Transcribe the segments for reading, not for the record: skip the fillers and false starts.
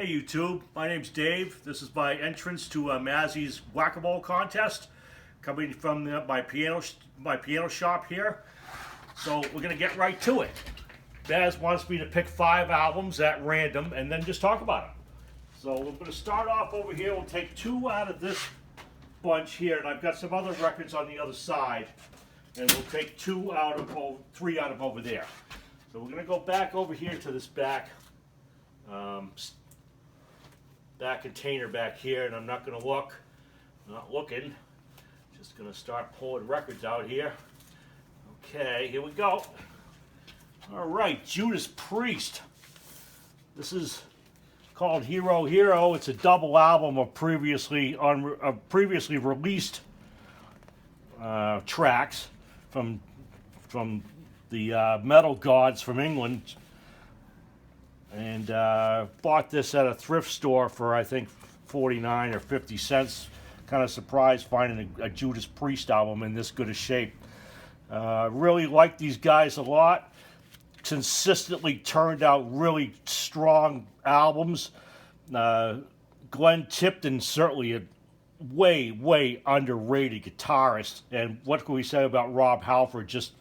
Hey YouTube, my name's Dave. This is my entrance to Mazzy's whack-a-mole contest, coming from my piano shop here. So we're gonna get right to it. Maz wants me to pick 5 albums at random and then just talk about them. So we're gonna start off over here. We'll take 2 out of this bunch here, and I've got some other records on the other side, and we'll take 3 out of over there. So we're gonna go back over here to this back container back here, and I'm not going to look, not looking, just going to start pulling records out here. Okay, here we go. All right, Judas Priest. This is called Hero Hero. It's a double album of previously released tracks from the metal gods from England. And bought this at a thrift store for I think 49 or 50 cents. Kind of surprised finding a Judas Priest album in this good a shape. Really like these guys a lot. Consistently turned out really strong albums. Glenn Tipton, certainly a way underrated guitarist. And what can we say about Rob Halford? Just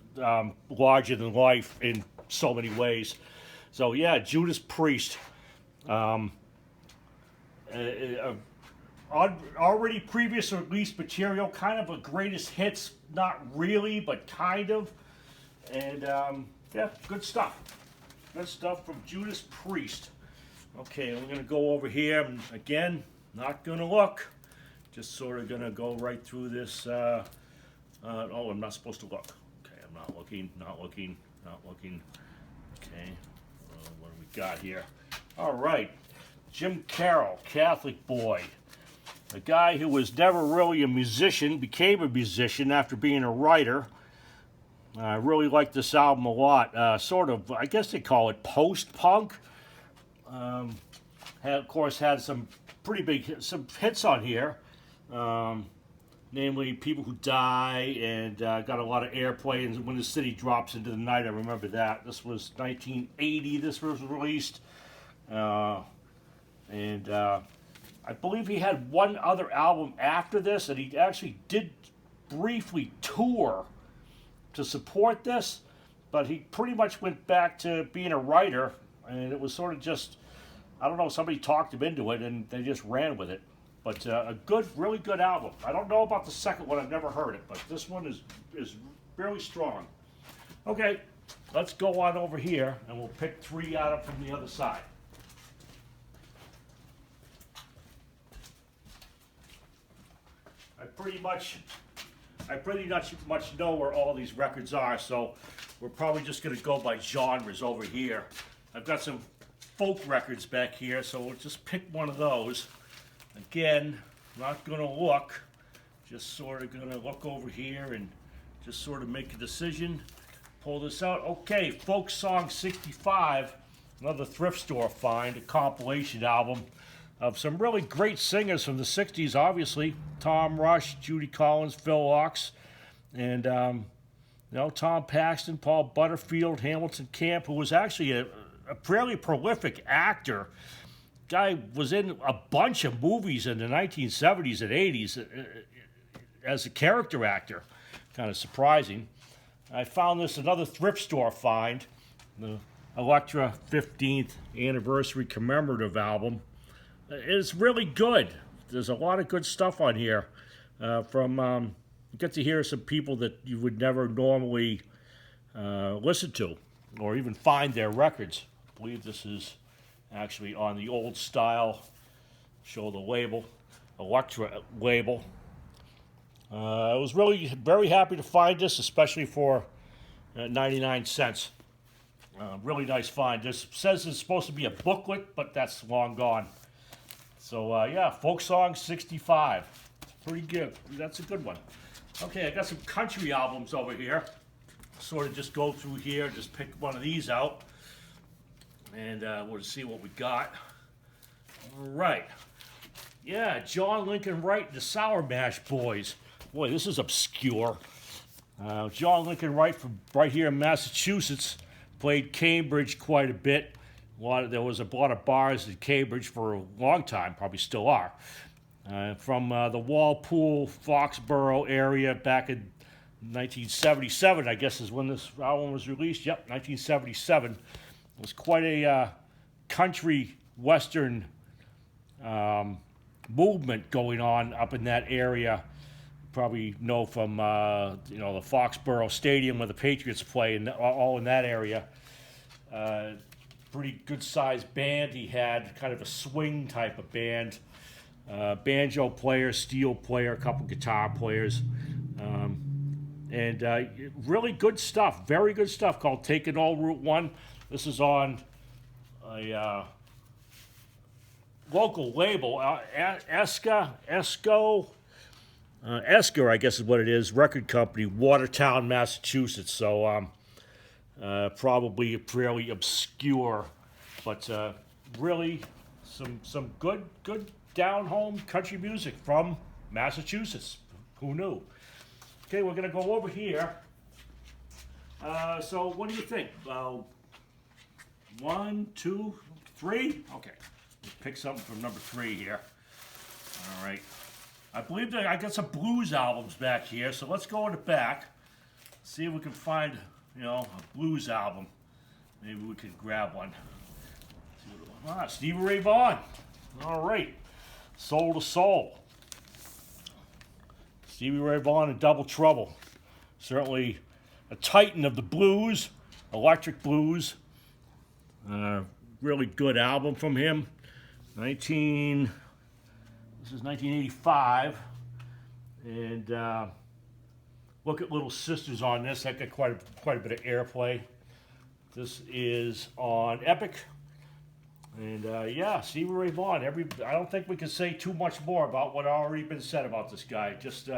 larger than life in so many ways. So yeah, Judas Priest. Already previous released material, kind of a greatest hits, not really, but kind of. And yeah, good stuff. Good stuff from Judas Priest. Okay, we're gonna go over here, and again, not gonna look. Just sort of gonna go right through this. Oh, I'm not supposed to look. Okay, I'm not looking. Okay. What do we got here? All right, Jim Carroll, Catholic Boy. A guy who was never really a musician, became a musician after being a writer. I really like this album a lot. Sort of, I guess they call it post-punk. Of course, had some pretty big hits on here. Namely, People Who Die, and got a lot of airplay. And When the City Drops into the Night, I remember that. This was 1980, this was released. I believe he had one other album after this, and he actually did briefly tour to support this, but he pretty much went back to being a writer, and it was sort of just, I don't know, somebody talked him into it, and they just ran with it. But a good, really good album. I don't know about the second one. I've never heard it, but this one is really strong. Okay, let's go on over here, and we'll pick 3 out of from the other side. I pretty much know where all these records are, so we're probably just going to go by genres over here. I've got some folk records back here, so we'll just pick one of those. Again, not going to look, just sort of going to look over here and just sort of make a decision, pull this out. Okay, Folk Song 65, another thrift store find, a compilation album of some really great singers from the 60s, obviously. Tom Rush, Judy Collins, Phil Ochs, and Tom Paxton, Paul Butterfield, Hamilton Camp, who was actually a fairly prolific actor. Guy was in a bunch of movies in the 1970s and 80s as a character actor. Kind of surprising. I found this another thrift store find, the Elektra 15th anniversary commemorative album. It's really good. There's a lot of good stuff on here. You get to hear some people that you would never normally listen to or even find their records. I believe this is actually on the old style, show the label, Elektra label. I was really very happy to find this, especially for 99 cents. Really nice find. This says it's supposed to be a booklet, but that's long gone. So yeah, Folk Song 65. Pretty good. That's a good one. Okay, I got some country albums over here. Sort of just go through here, just pick one of these out. And we'll see what we got. All right. Yeah, John Lincoln Wright and the Sour Mash Boys. Boy, this is obscure. John Lincoln Wright from right here in Massachusetts. Played Cambridge quite a bit. There was a lot of bars in Cambridge for a long time, probably still are. From the Walpole, Foxborough area back in 1977, I guess is when this album was released. Yep, 1977. It was quite a country western movement going on up in that area. You probably know from the Foxborough Stadium where the Patriots play, and all in that area. Pretty good sized band he had, kind of a swing type of band. Banjo player, steel player, a couple guitar players. And really good stuff, very good stuff, called Taking All Route 1. This is on a local label, Esker, I guess is what it is, record company, Watertown, Massachusetts. So probably fairly obscure, but really some good down-home country music from Massachusetts. Who knew? Okay, we're going to go over here. So what do you think? 1, 2, 3? Okay. Let's pick something from number 3 here. All right. I believe that I got some blues albums back here, so let's go in the back. See if we can find, a blues album. Maybe we could grab one. Stevie Ray Vaughan. All right. Soul to Soul. Stevie Ray Vaughan and Double Trouble. Certainly a titan of the blues, electric blues. Really good album from him. This is 1985. And look at Little Sisters on this. That got quite a bit of airplay. This is on Epic. And Stevie Ray Vaughan. I don't think we can say too much more about what already been said about this guy. Just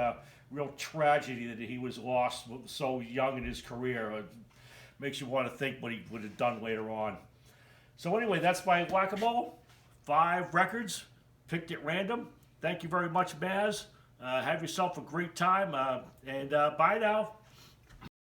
real tragedy that he was lost so young in his career. It makes you want to think what he would have done later on. So anyway, that's my Whack-A-Mole. 5 records, picked at random. Thank you very much, Maz. Have yourself a great time, and bye now.